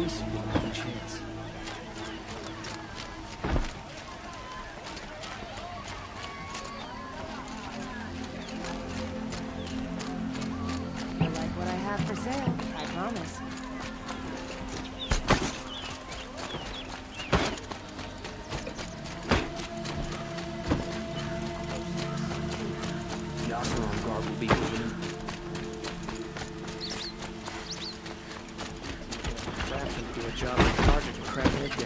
this, we don't have a chance. I like what I have for sale, I promise. The Oseram Guard will be moving. Fraction to do a job like Sergeant and crack in a day.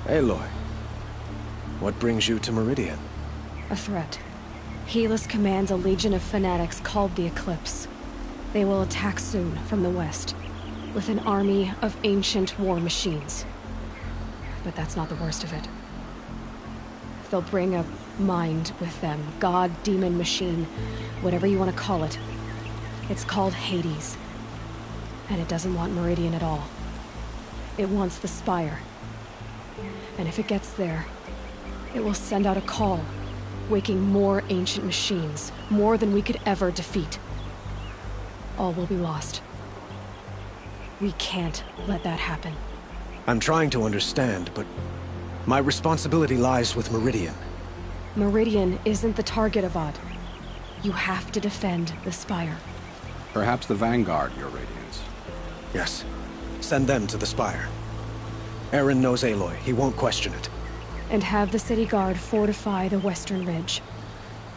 Aloy, what brings you to Meridian? A threat. Helis commands a legion of fanatics called the Eclipse. They will attack soon from the west, with an army of ancient war machines. But that's not the worst of it. They'll bring a mind with them, god, demon, machine, whatever you want to call it. It's called Hades. And it doesn't want Meridian at all. It wants the Spire. And if it gets there, it will send out a call, waking more ancient machines, more than we could ever defeat. All will be lost. We can't let that happen. I'm trying to understand, but my responsibility lies with Meridian. Meridian isn't the target, Avad. You have to defend the Spire. Perhaps the Vanguard, Your Radiance. Yes. Send them to the Spire. Eren knows Aloy. He won't question it. And have the city guard fortify the western ridge.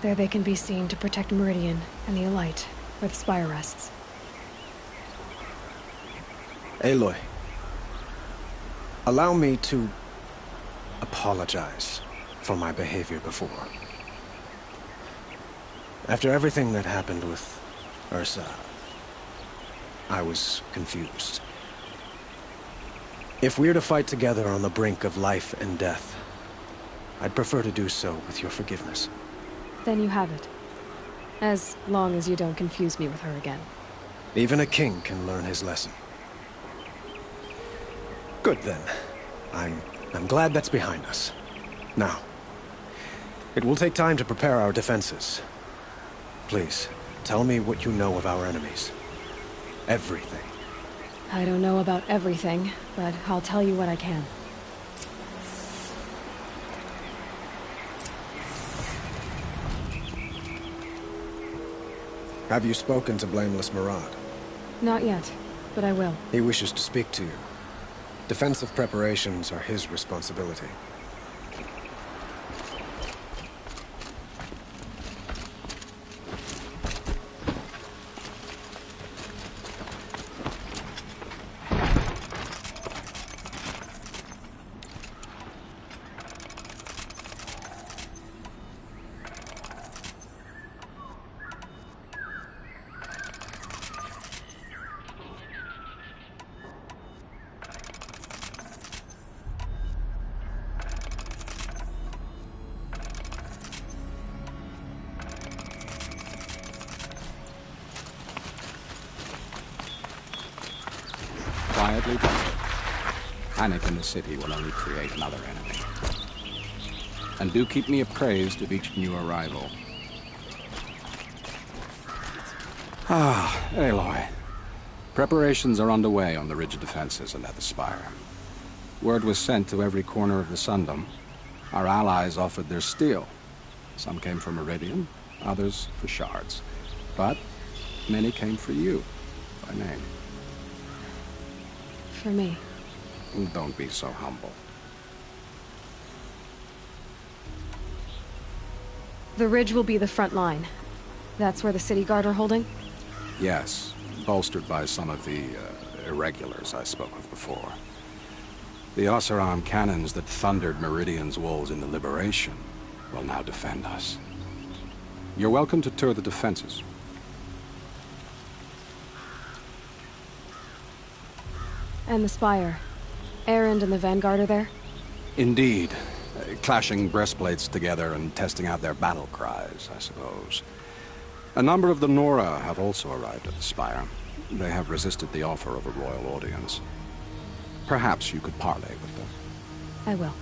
There they can be seen to protect Meridian and the Elite, where the Spire rests. Aloy, allow me to apologize for my behavior before. After everything that happened with Ursa, I was confused. If we're to fight together on the brink of life and death, I'd prefer to do so with your forgiveness. Then you have it. As long as you don't confuse me with her again. Even a king can learn his lesson. Good then. I'm glad that's behind us. Now, it will take time to prepare our defenses. Please, tell me what you know of our enemies. Everything. I don't know about everything, but I'll tell you what I can. Have you spoken to Blameless Maraud? Not yet, but I will. He wishes to speak to you. Defensive preparations are his responsibility. Quietly, but panic in the city will only create another enemy. And do keep me appraised of each new arrival. Aloy. Preparations are underway on the ridge defenses and at the Spire. Word was sent to every corner of the Sundom. Our allies offered their steel. Some came for Meridian, others for shards. But many came for you, by name. For me. Don't be so humble. The ridge will be the front line. That's where the city guard are holding? Yes, bolstered by some of the irregulars I spoke of before. The Oseram cannons that thundered Meridian's walls in the Liberation will now defend us. You're welcome to tour the defenses. And the Spire. Erend and the Vanguard are there? Indeed. Clashing breastplates together and testing out their battle cries, I suppose. A number of the Nora have also arrived at the Spire. They have resisted the offer of a royal audience. Perhaps you could parley with them. I will.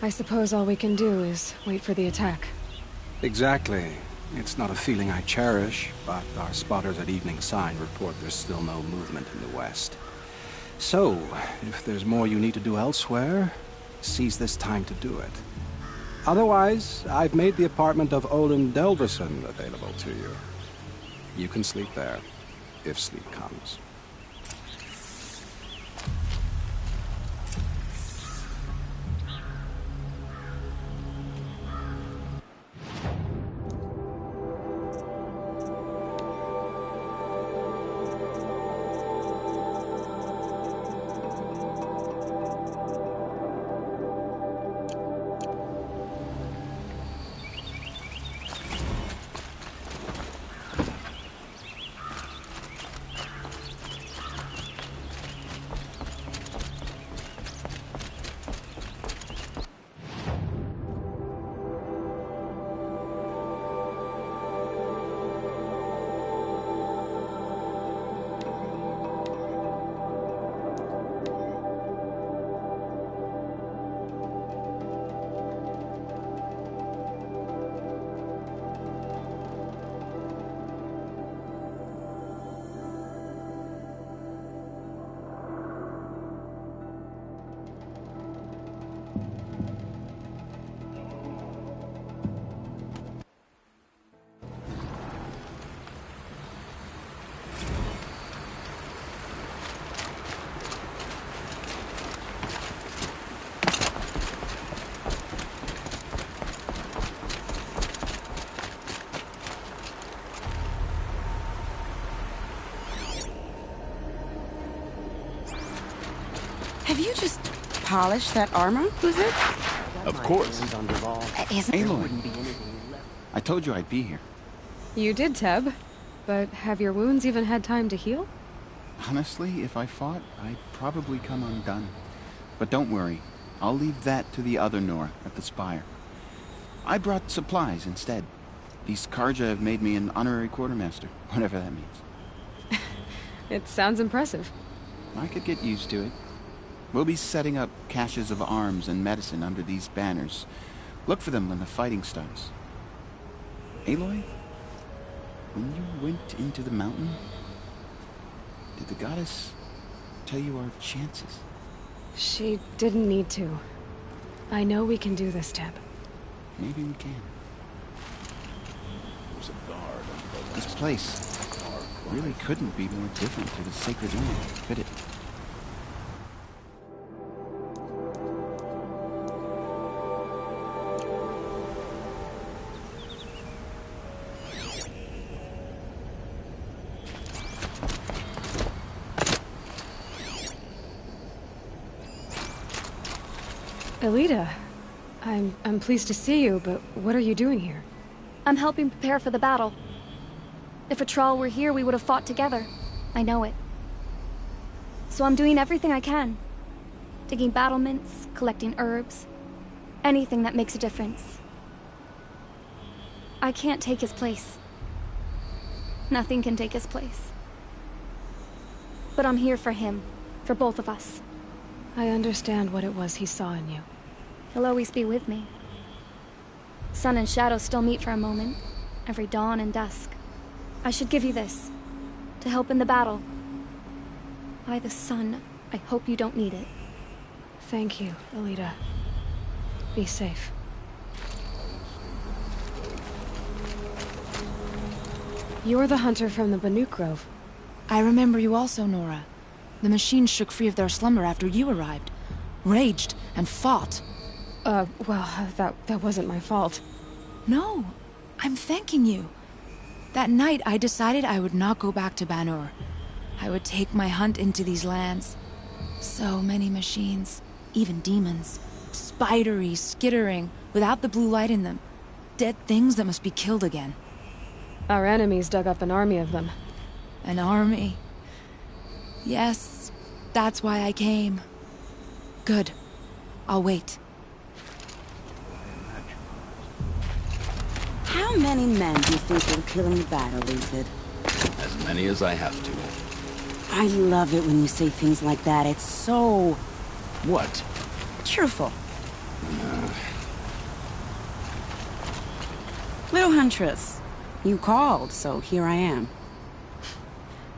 I suppose all we can do is wait for the attack. Exactly. It's not a feeling I cherish, but our spotters at Evening Sign report there's still no movement in the west. So, if there's more you need to do elsewhere, seize this time to do it. Otherwise, I've made the apartment of Olin Delverson available to you. You can sleep there, if sleep comes. Have you just polished that armor, Blizzard? Of course. Isn't Aloy, I told you I'd be here. You did, Teb. But have your wounds even had time to heal? Honestly, if I fought, I'd probably come undone. But don't worry, I'll leave that to the other Nora at the Spire. I brought supplies instead. These Karja have made me an honorary quartermaster, whatever that means. It sounds impressive. I could get used to it. We'll be setting up caches of arms and medicine under these banners. Look for them when the fighting starts. Aloy, when you went into the mountain, did the goddess tell you our chances? She didn't need to. I know we can do this, Teb. Maybe we can. This place really couldn't be more different to the Sacred Land, could it? Elita, I'm pleased to see you, but what are you doing here? I'm helping prepare for the battle. If Atral were here, we would have fought together. I know it. So I'm doing everything I can. Digging battlements, collecting herbs. Anything that makes a difference. I can't take his place. Nothing can take his place. But I'm here for him. For both of us. I understand what it was he saw in you. He'll always be with me. Sun and shadow still meet for a moment. Every dawn and dusk. I should give you this. To help in the battle. By the sun, I hope you don't need it. Thank you, Elita. Be safe. You're the hunter from the Banuk Grove. I remember you also, Nora. The machines shook free of their slumber after you arrived. Raged and fought. Well, that wasn't my fault. No, I'm thanking you. That night, I decided I would not go back to Banur. I would take my hunt into these lands. So many machines, even demons. Spidery, skittering, without the blue light in them. Dead things that must be killed again. Our enemies dug up an army of them. An army. Yes, that's why I came. Good. I'll wait. How many men do you think will kill in the battle, Ethan? As many as I have to. I love it when you say things like that. It's so... What? cheerful. Little Huntress, you called, so here I am.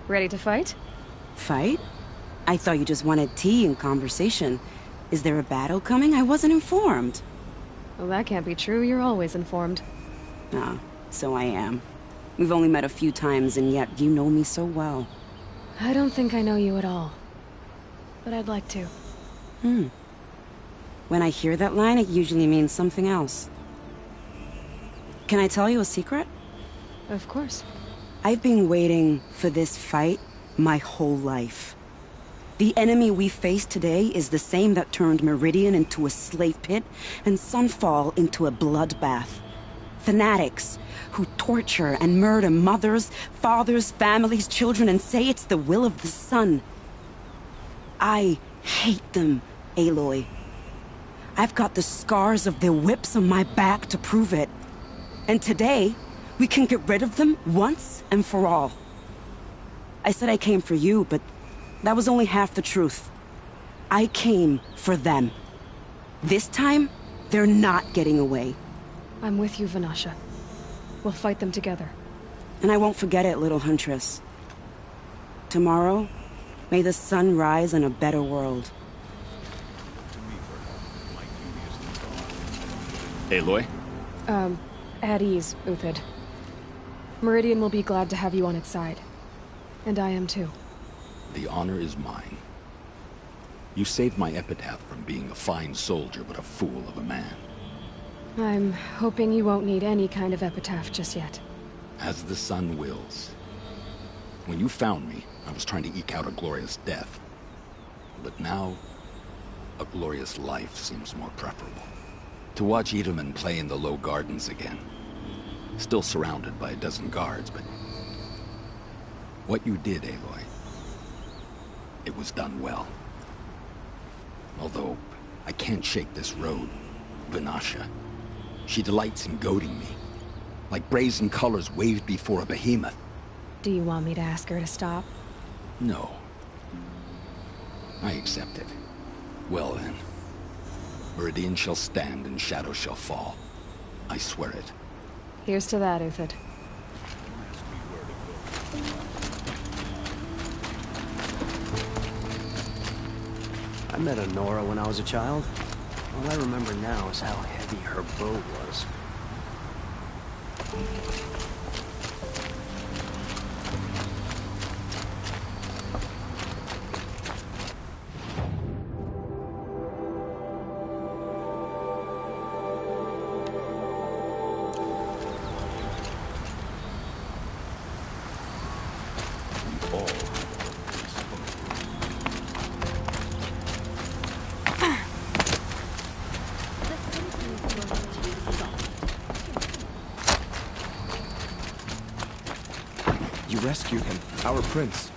Ready to fight? Fight? I thought you just wanted tea and conversation. Is there a battle coming? I wasn't informed. Well, that can't be true. You're always informed. Ah, so I am. We've only met a few times, and yet you know me so well. I don't think I know you at all. But I'd like to. When I hear that line, it usually means something else. Can I tell you a secret? Of course. I've been waiting for this fight my whole life. The enemy we face today is the same that turned Meridian into a slave pit and Sunfall into a bloodbath. Fanatics who torture and murder mothers, fathers, families, children, and say it's the will of the sun. I hate them, Aloy. I've got the scars of their whips on my back to prove it. And today, we can get rid of them once and for all. I said I came for you, but that was only half the truth. I came for them. This time, they're not getting away. I'm with you, Vanasha. We'll fight them together. And I won't forget it, little Huntress. Tomorrow, may the sun rise in a better world. Aloy? At ease, Uthid. Meridian will be glad to have you on its side. And I am too. The honor is mine. You saved my epitaph from being a fine soldier, but a fool of a man. I'm hoping you won't need any kind of epitaph just yet. As the sun wills. When you found me, I was trying to eke out a glorious death. But now, a glorious life seems more preferable. To watch Edelman play in the low gardens again. Still surrounded by a dozen guards, but... what you did, Aloy, it was done well. Although, I can't shake this road, Vanasha. She delights in goading me. Like brazen colors waved before a behemoth. Do you want me to ask her to stop? No. I accept it. Well then. Meridian shall stand and shadow shall fall. I swear it. Here's to that, Uthid. I met Honora when I was a child. All I remember now is how heavy her bow was. You rescued him, our prince.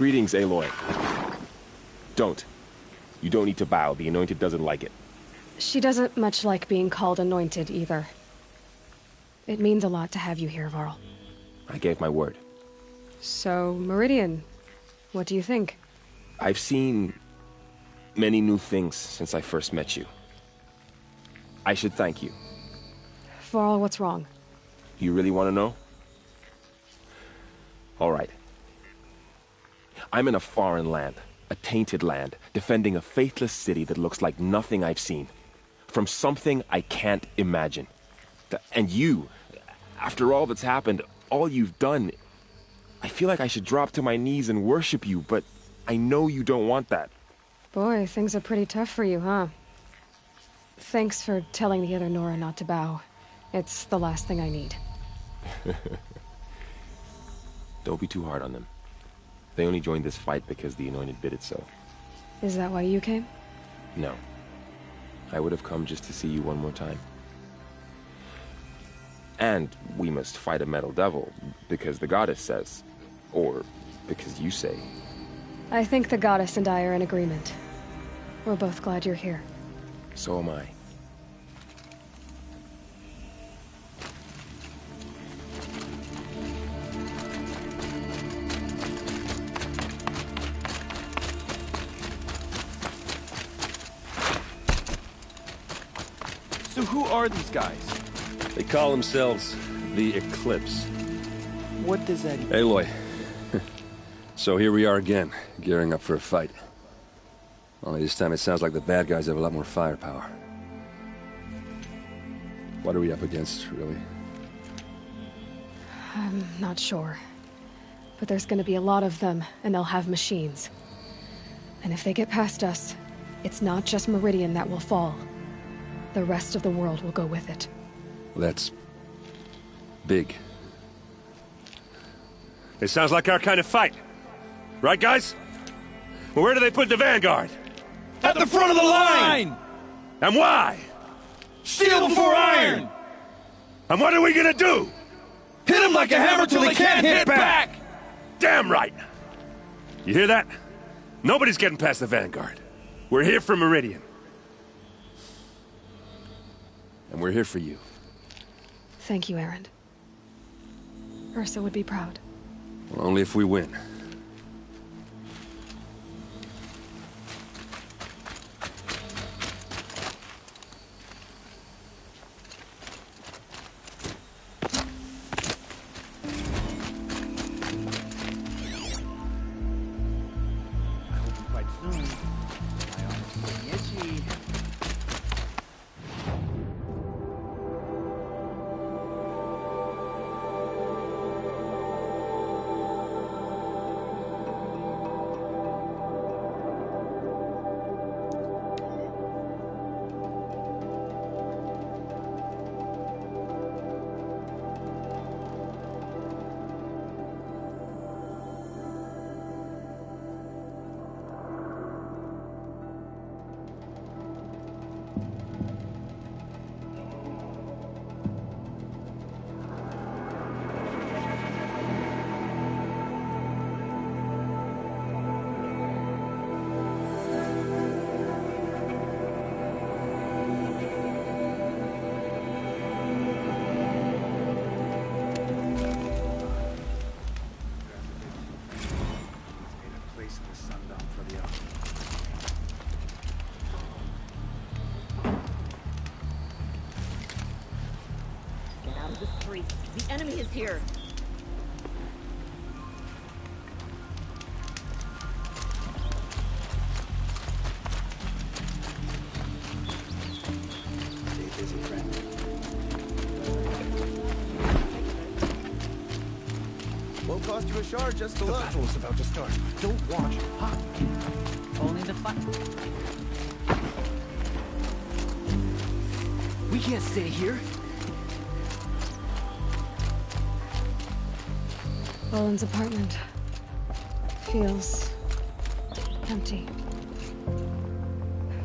Greetings, Aloy. Don't. You don't need to bow. The Anointed doesn't like it. She doesn't much like being called Anointed, either. It means a lot to have you here, Varl. I gave my word. So, Meridian, what do you think? I've seen many new things since I first met you. I should thank you. Varl, what's wrong? You really want to know? All right. I'm in a foreign land, a tainted land, defending a faithless city that looks like nothing I've seen. From something I can't imagine. And you, after all that's happened, all you've done, I feel like I should drop to my knees and worship you, but I know you don't want that. Boy, things are pretty tough for you, huh? Thanks for telling the other Nora not to bow. It's the last thing I need. Don't be too hard on them. They only joined this fight because the Anointed bid it so. Is that why you came? No. I would have come just to see you one more time. And we must fight a metal devil, because the goddess says. Or because you say. I think the goddess and I are in agreement. We're both glad you're here. So am I. So who are these guys? They call themselves the Eclipse. What does that even... Aloy. So here we are again, gearing up for a fight. Only this time it sounds like the bad guys have a lot more firepower. What are we up against, really? I'm not sure. But there's gonna be a lot of them, and they'll have machines. And if they get past us, it's not just Meridian that will fall. The rest of the world will go with it. Well, that's... big. It sounds like our kind of fight. Right, guys? Well, where do they put the Vanguard? At the front of the line! And why? Steel before iron! And what are we gonna do? Hit them like a hammer till they can't hit back! Damn right! You hear that? Nobody's getting past the Vanguard. We're here for Meridian. And we're here for you. Thank you, Erend. Ursa would be proud. Well, only if we win. The enemy is here. Stay busy, friend. Won't cost you a shard just to look. The battle is about to start. Don't watch. Hot. Only the fun. We can't stay here. Roland's apartment feels empty.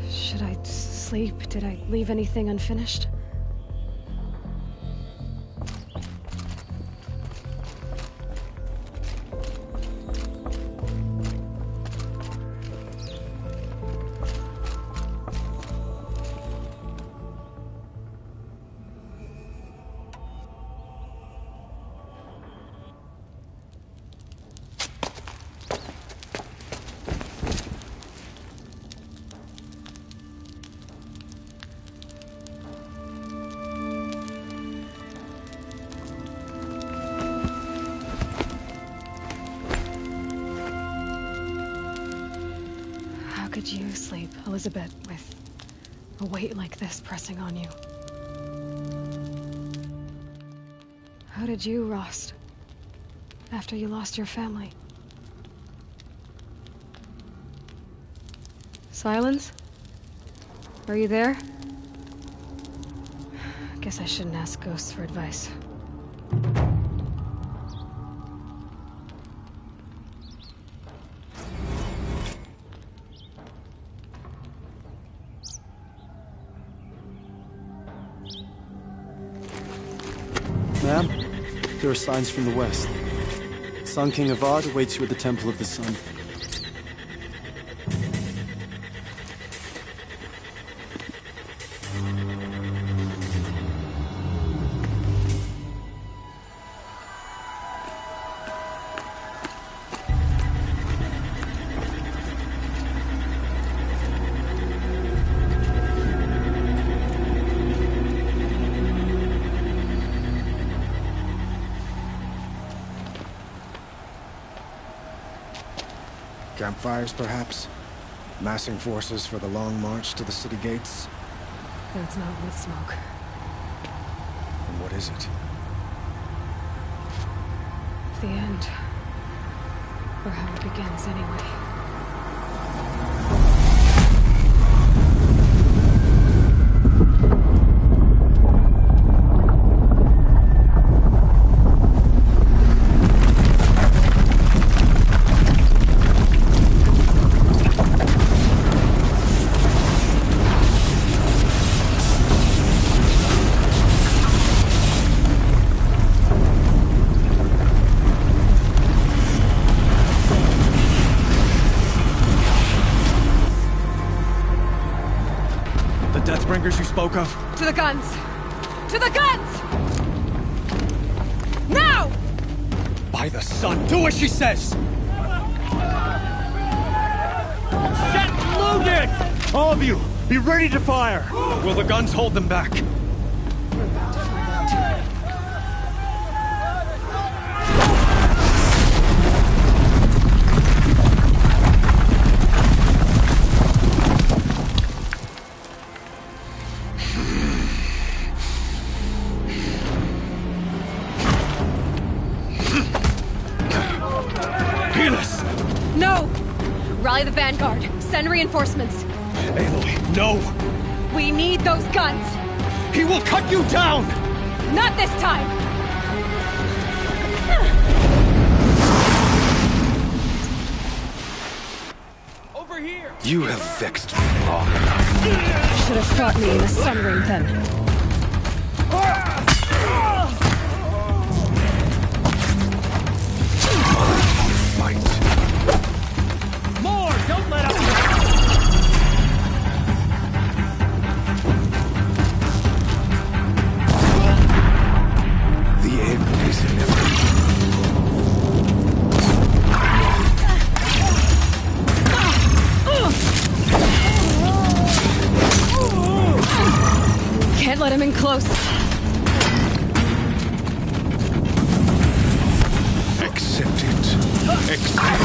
Should I sleep? Did I leave anything unfinished? did you sleep, Elizabeth, with a weight like this pressing on you? How did you, Rost? After you lost your family? Silence? Are you there? Guess I shouldn't ask ghosts for advice. Ma'am, there are signs from the west. Sun King Avad awaits you at the Temple of the Sun. Campfires, perhaps? Massing forces for the long march to the city gates? That's not wood smoke. And what is it? The end. Or how it begins, anyway. Deathbringers you spoke of? To the guns! To the guns! Now! By the sun, do as she says! Set loaded! All of you, be ready to fire! Will the guns hold them back? No! Rally the vanguard. Send reinforcements. Aloy, no! We need those guns! He will cut you down! Not this time! Over here! You have vexed me long enough. Should have fought me in the sun ring then. More! Don't let up! The end is inevitable. Can't let him in close. Accept it. Accept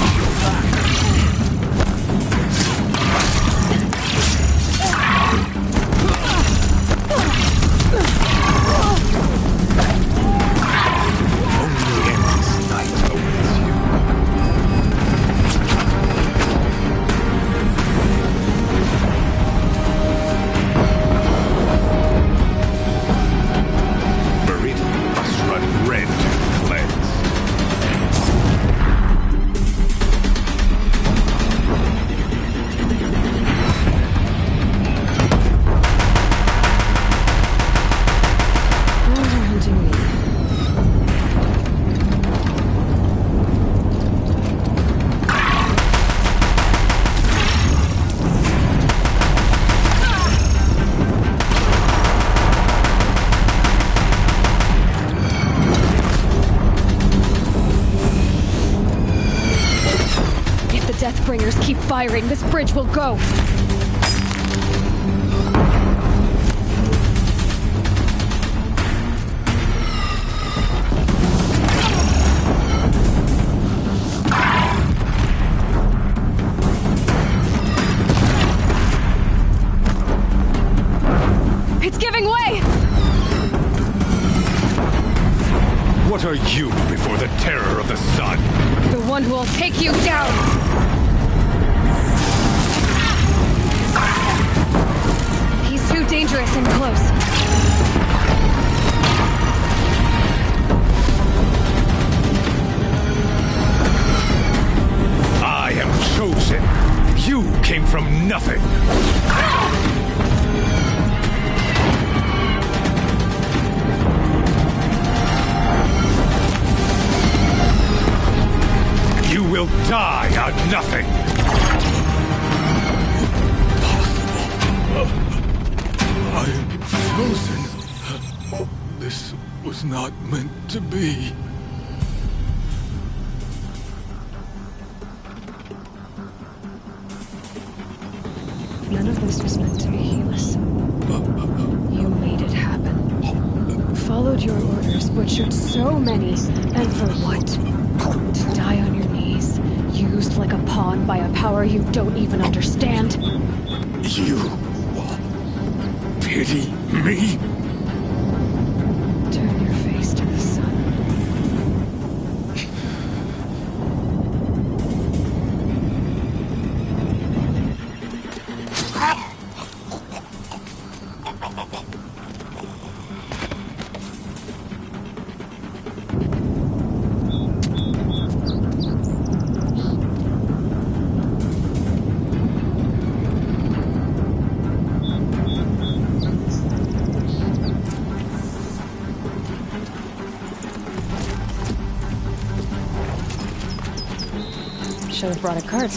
Deathbringers keep firing, this bridge will go! What are you before the terror of the sun? The one who will take you down! He's too dangerous and close. I am chosen. You came from nothing. You will die on nothing. I am frozen. This was not meant to be. None of this was meant to be, Helis. You made it happen. Followed your orders, butchered so many, and for what? To die on your knees, used like a pawn by a power you don't even understand? You pity me? Turn your face to the sun. Should have brought a cart.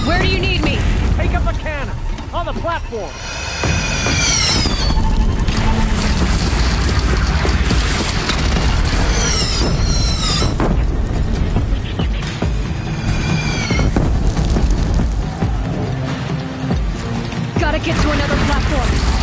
Where do you need me? Take up a cannon on the platform. Gotta get to another platform.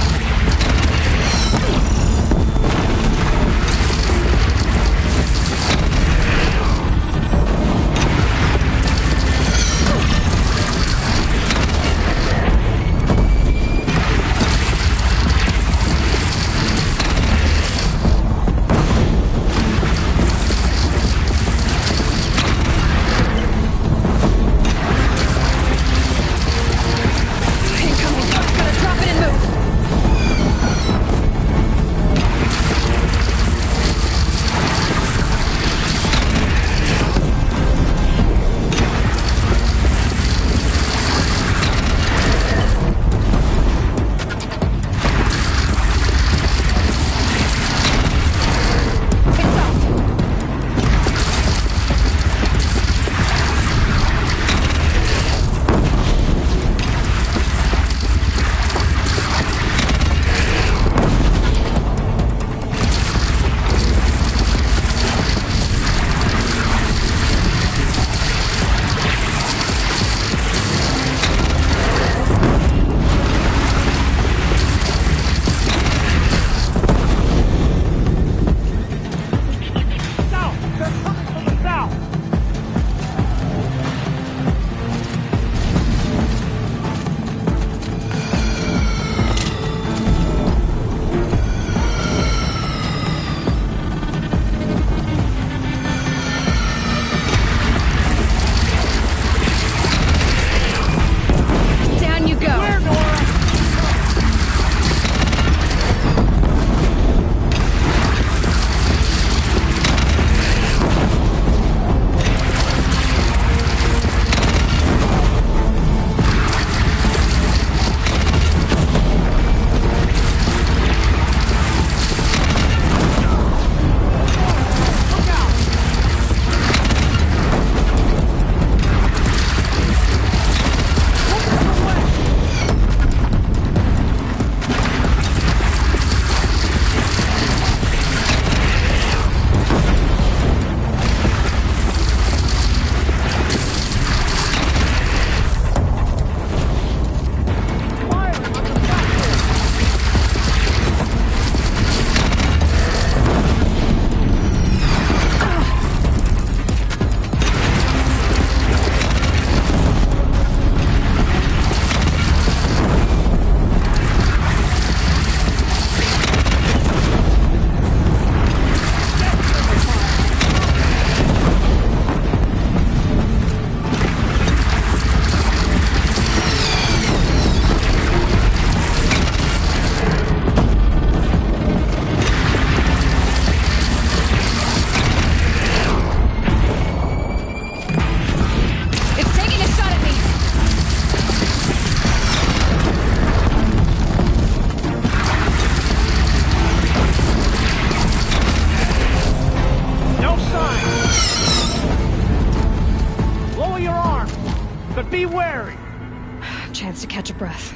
to catch a breath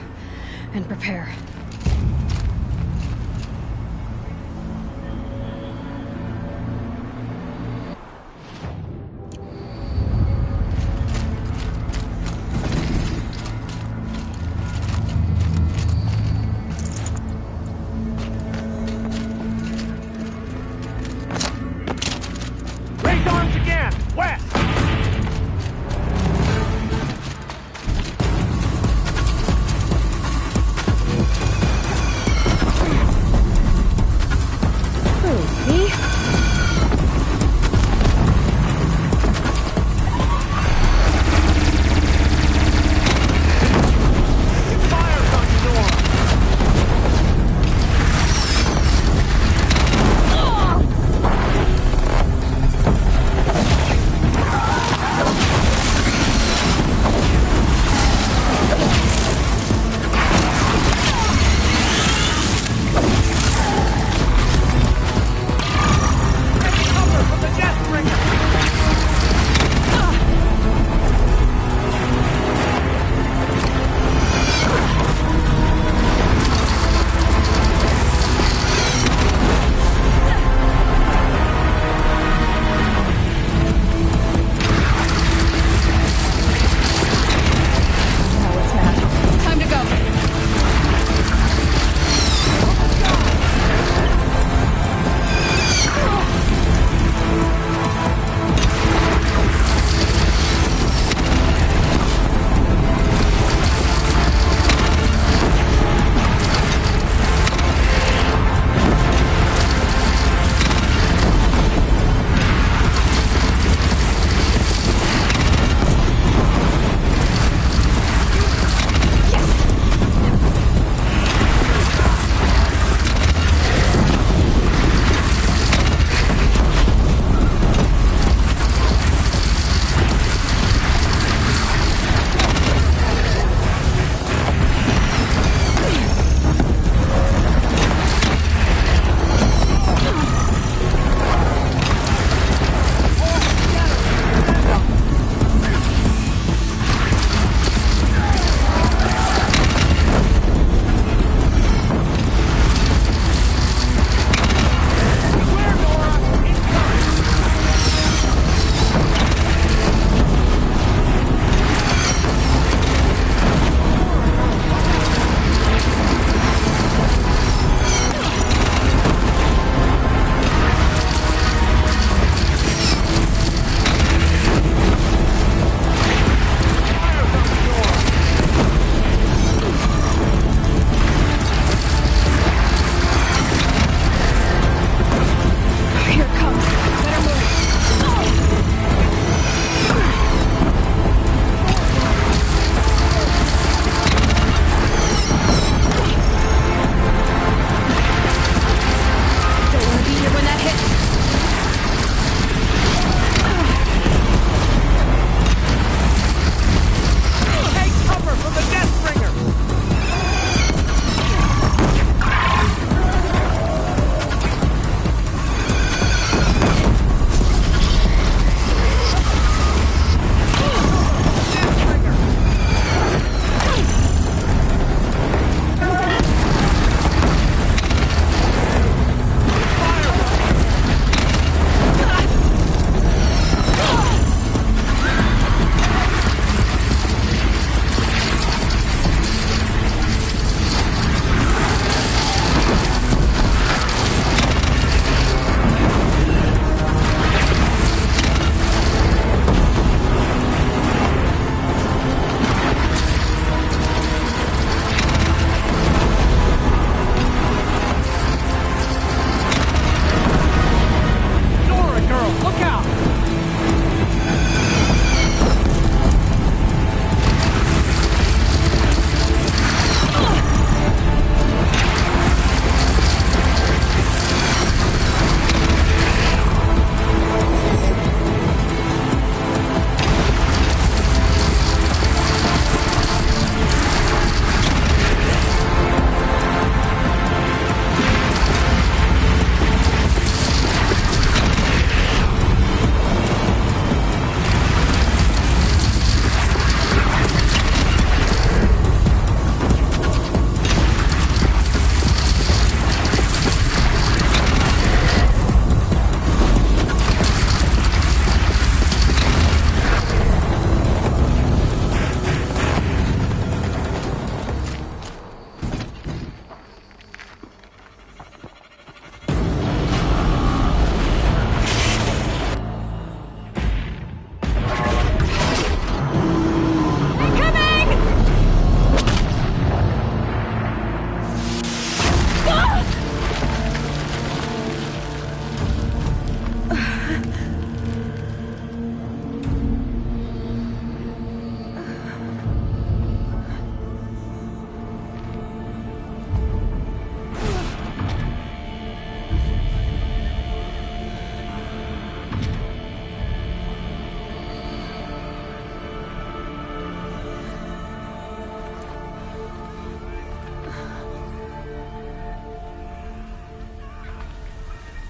and prepare. Raise arms again! West!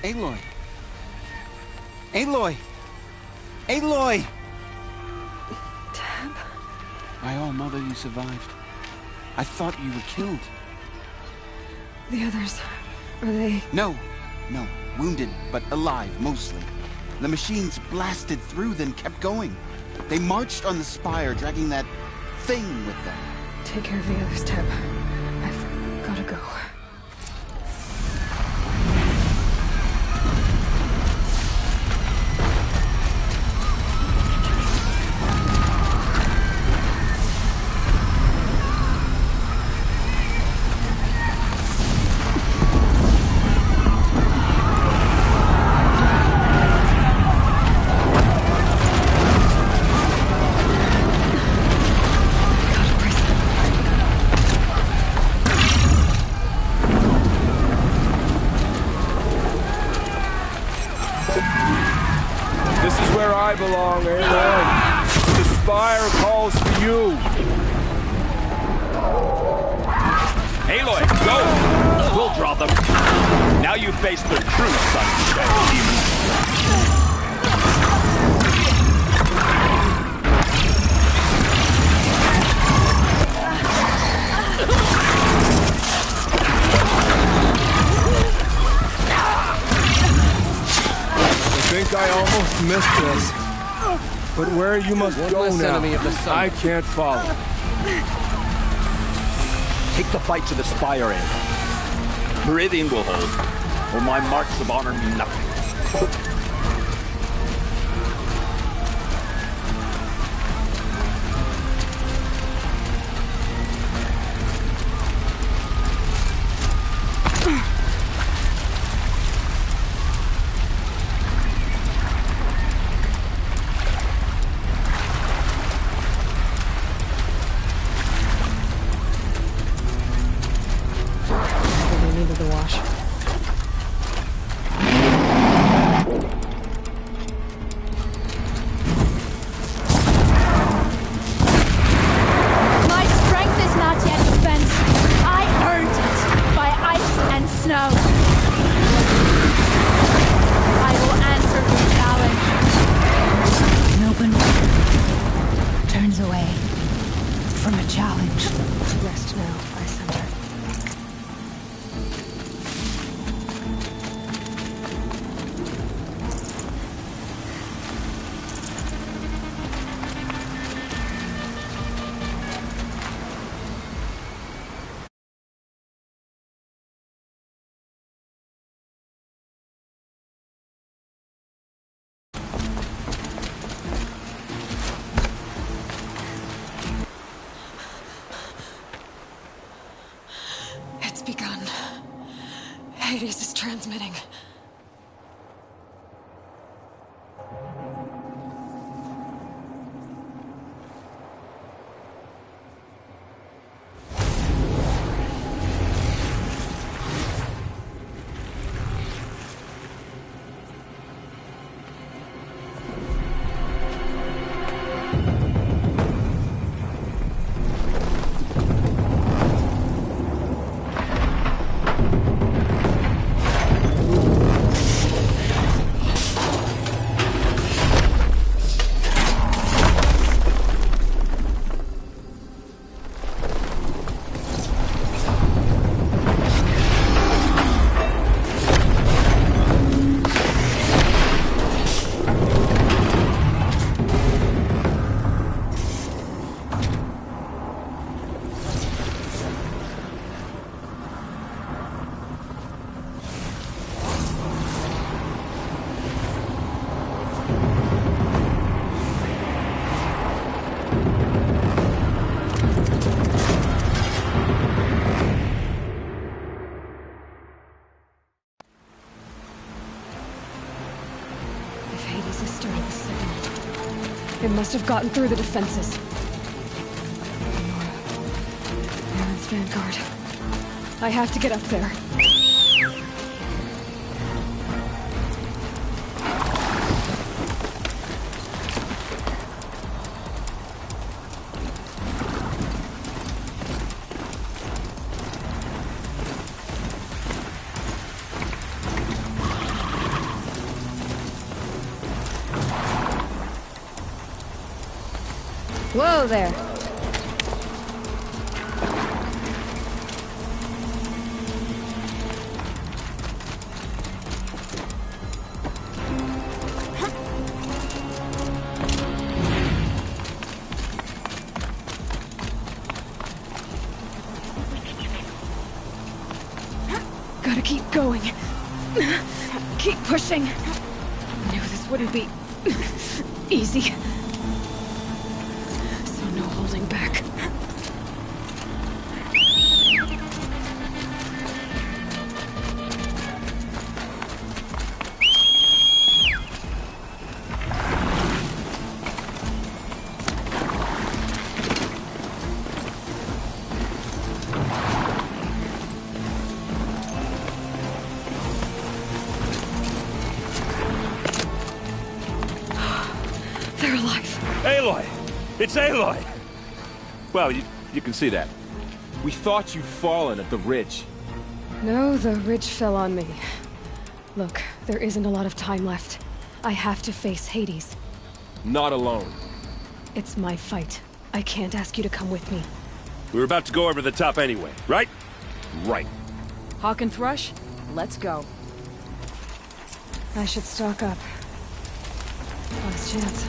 Aloy! Aloy! Aloy! Tab? My all mother, you survived. I thought you were killed. The others, are they... No. Wounded, but alive, mostly. The machines blasted through, then kept going. They marched on the spire, dragging that thing with them. Take care of the others, Tab. I've gotta go. I belong, Aloy. The Spire calls for you. Aloy, go! We'll draw them. Now you face the true Sun demons. I think I almost missed this. But where you must go now, enemy of the sun. I can't follow. Take the fight to the Spire end. Meridian will hold, or my marks of honor mean nothing. Begun. Hades is transmitting. It must have gotten through the defenses. Baron's vanguard. I have to get up there. Whoa there. Gotta keep going. Keep pushing. I knew this wouldn't be easy. So no holding back. They're alive. Aloy! It's Aloy! Well, you can see that. We thought you'd fallen at the ridge. No, the ridge fell on me. Look, there isn't a lot of time left. I have to face Hades. Not alone. It's my fight. I can't ask you to come with me. We were about to go over the top anyway, right? Right. Hawk and Thrush, let's go. I should stock up. Last chance.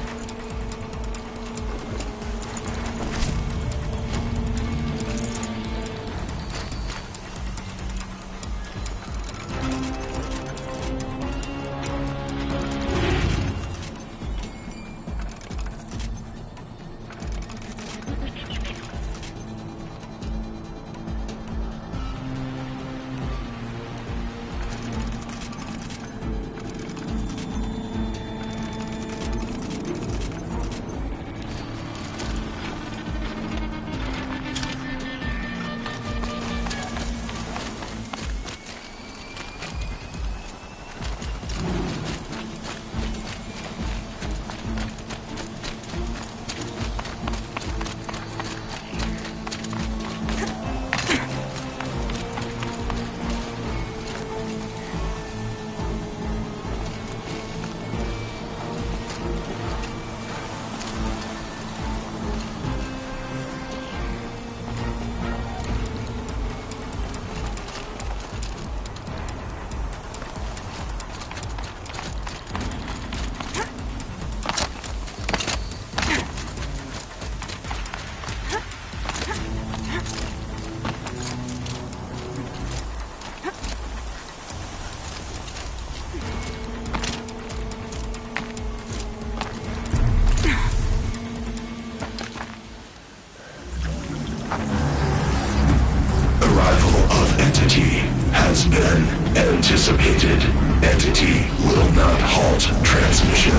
Entity has been anticipated. Entity will not halt transmission.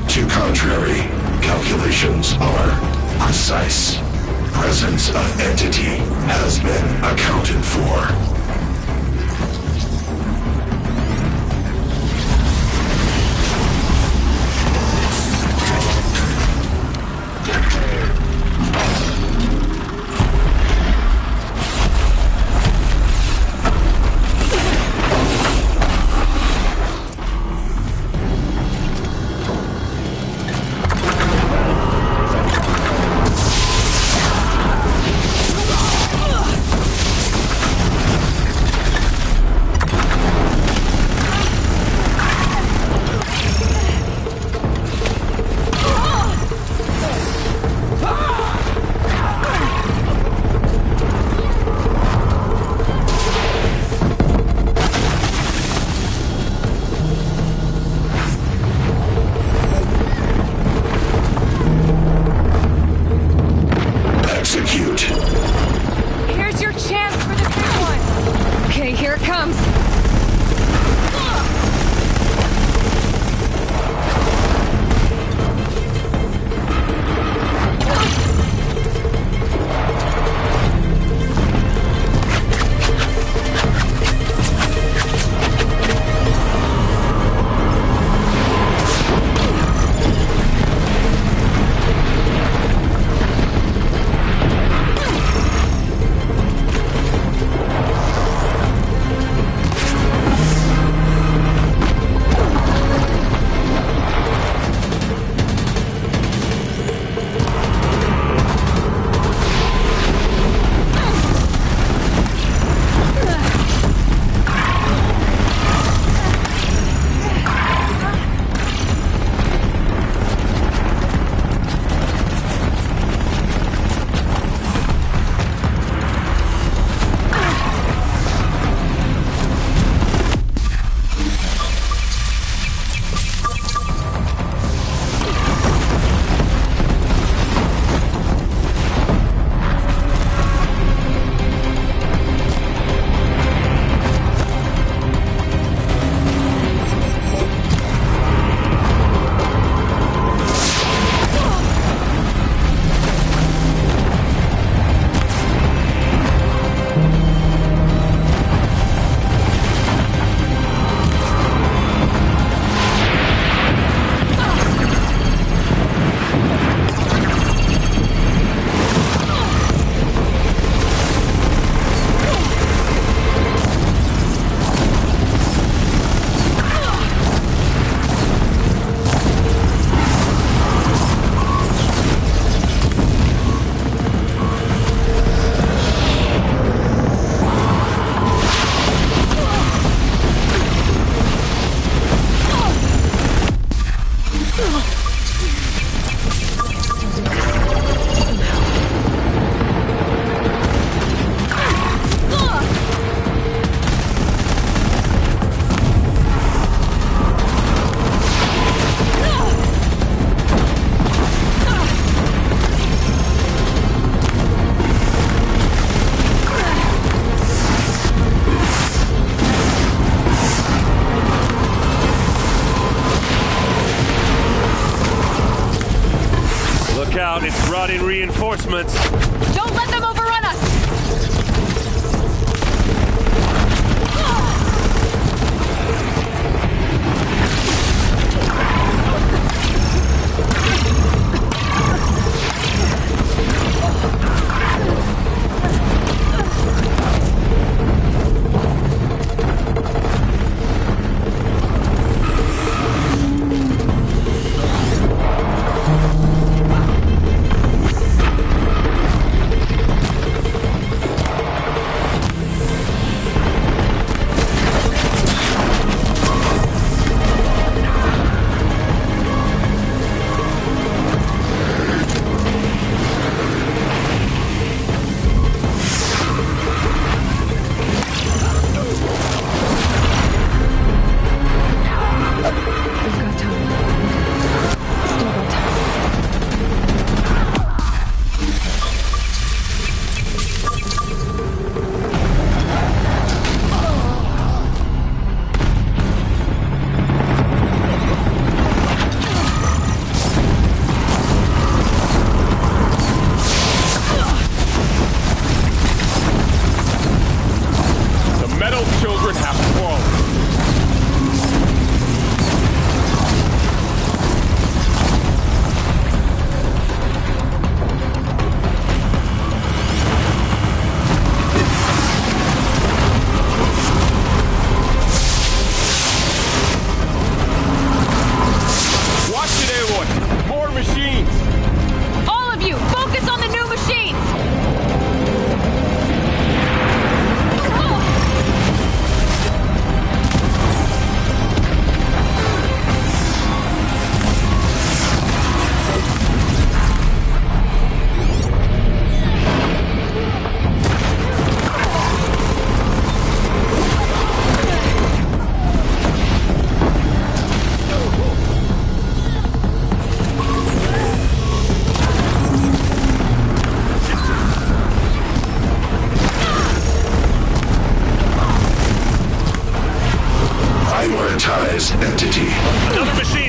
To contrary, calculations are precise. Presence of entity has been accounted for.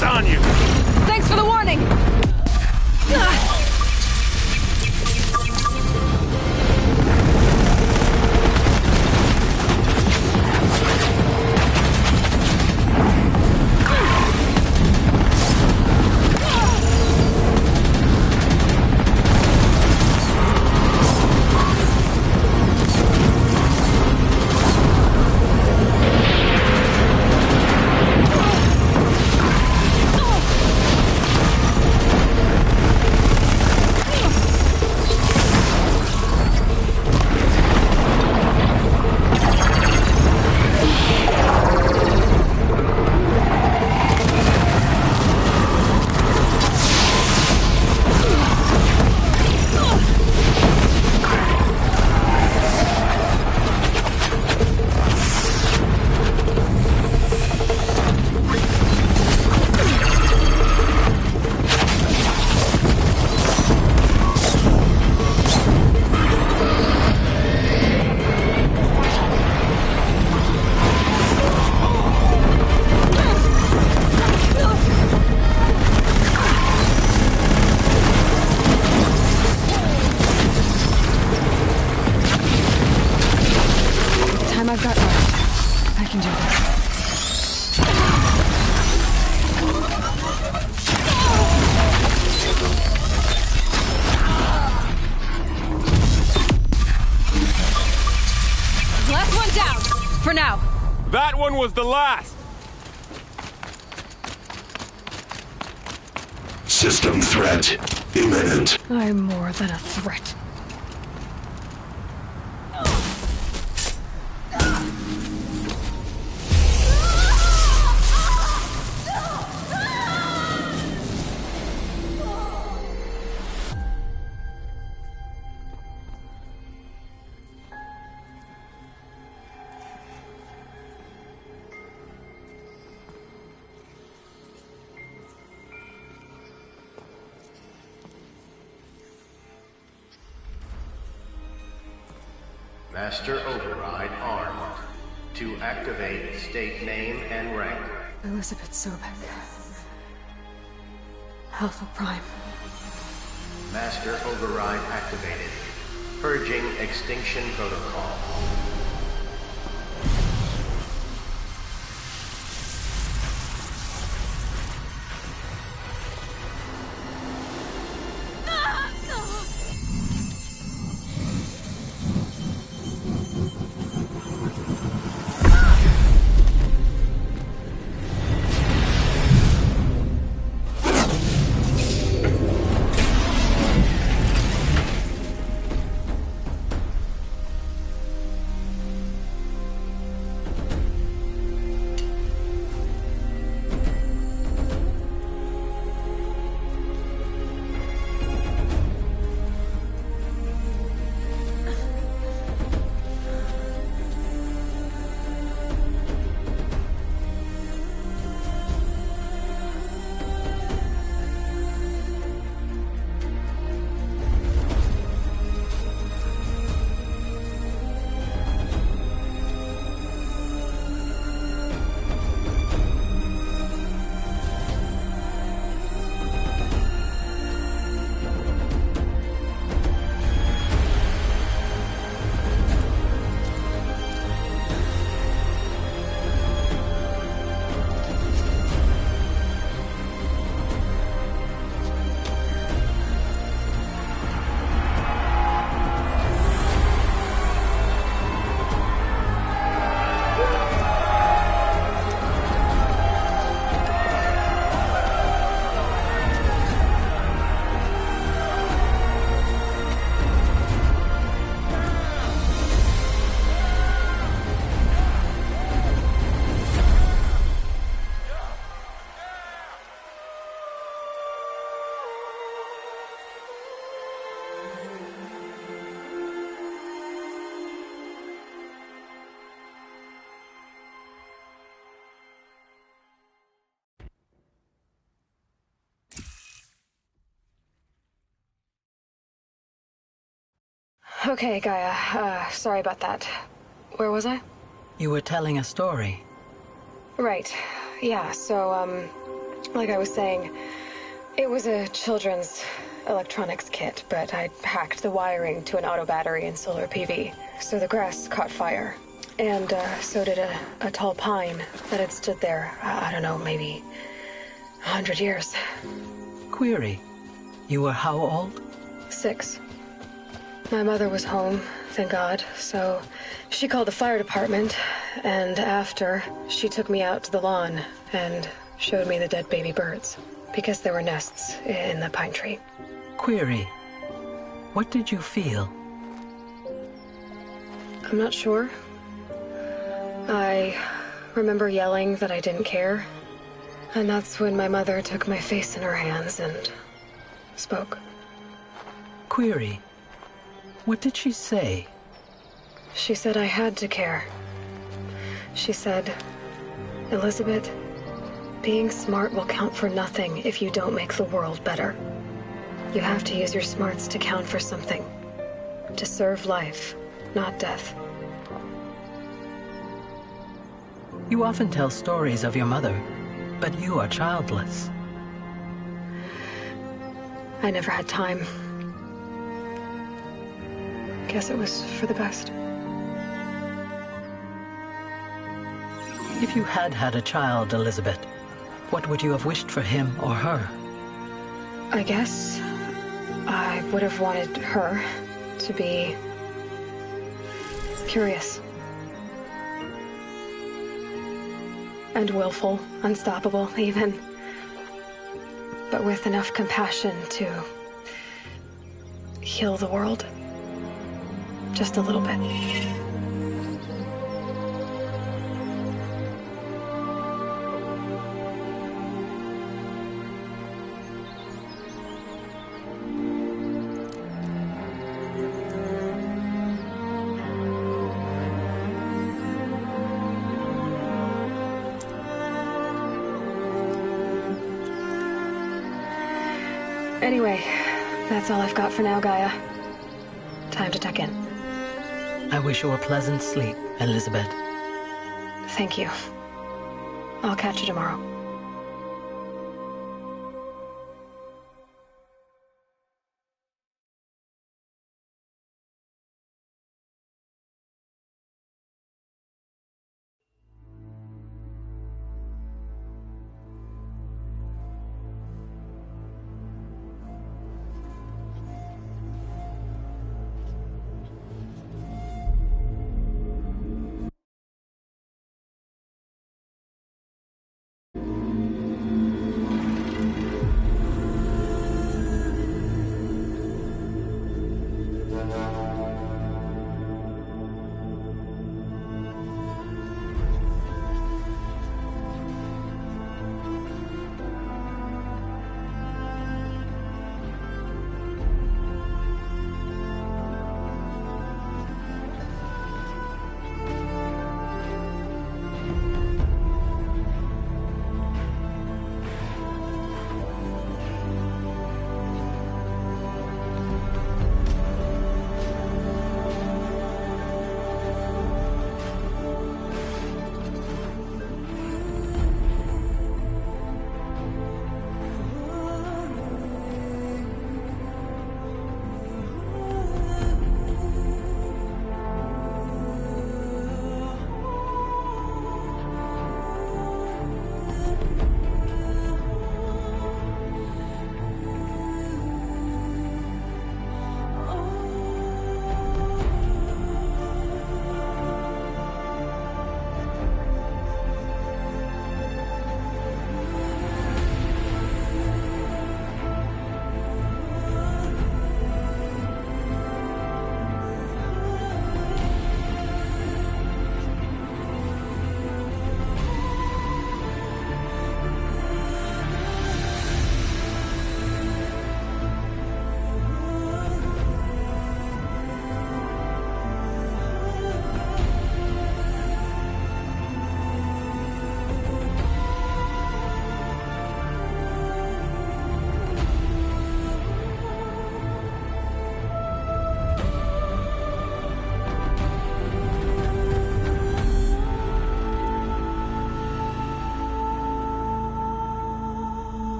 Eyes on you! Thanks for the warning! I've got left. I can do this. Last one down, for now. That one was the last! System threat imminent. I'm more than a threat. Master Override armed. To activate, state name and rank. Elizabeth Sobek. Alpha Prime. Master Override activated. Purging Extinction Protocol. Okay, Gaia. Sorry about that. Where was I? You were telling a story. Right. Yeah, so, Like I was saying, it was a children's electronics kit, but I'd hacked the wiring to an auto battery and solar PV. So the grass caught fire. And so did a tall pine that had stood there, I don't know, maybe 100 years. Query, you were how old? 6. My mother was home, thank God, so she called the fire department, and after, she took me out to the lawn and showed me the dead baby birds, because there were nests in the pine tree. Query, what did you feel? I'm not sure. I remember yelling that I didn't care, and that's when my mother took my face in her hands and spoke. Query, what did she say? She said I had to care. She said, Elizabeth, being smart will count for nothing if you don't make the world better. You have to use your smarts to count for something. To serve life, not death. You often tell stories of your mother, but you are childless. I never had time. Guess it was for the best. If you had had a child, Elizabeth, what would you have wished for him or her? I guess I would have wanted her to be curious. And willful, unstoppable, even. But with enough compassion to heal the world. Just a little bit. Anyway, that's all I've got for now, Gaia. Time to tuck in. I wish you a pleasant sleep, Elizabeth. Thank you. I'll catch you tomorrow.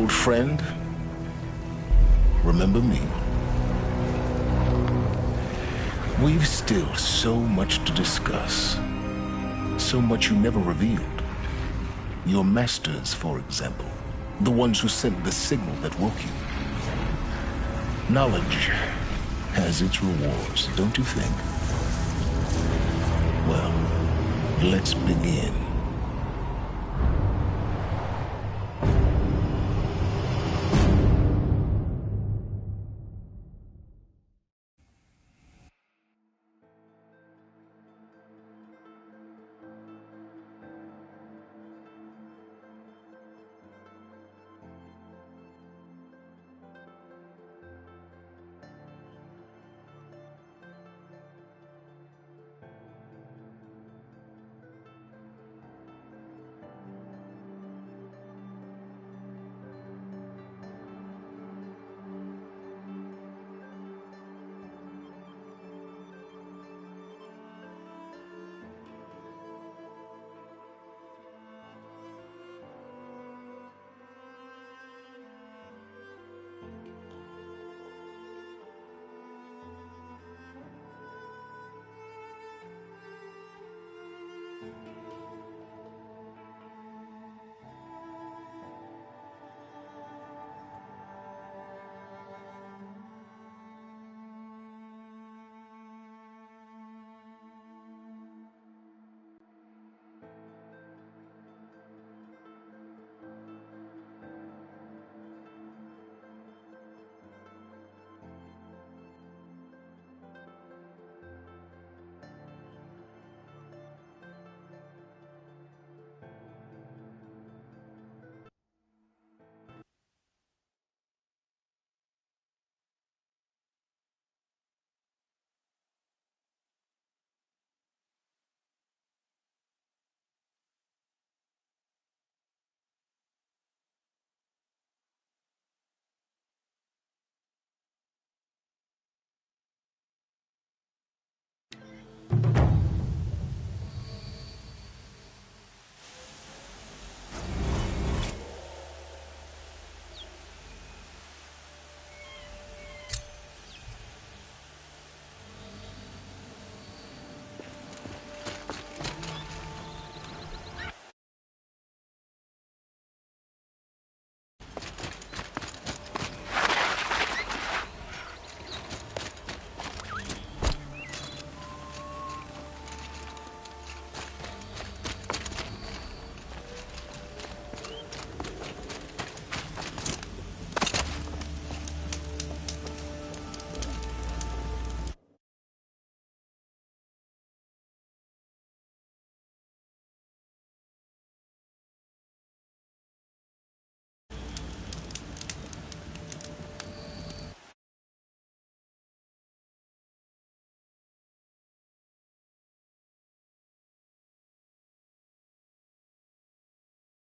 old friend? Remember me? We've still so much to discuss. So much you never revealed. Your masters, for example. The ones who sent the signal that woke you. Knowledge has its rewards, don't you think? Well, let's begin.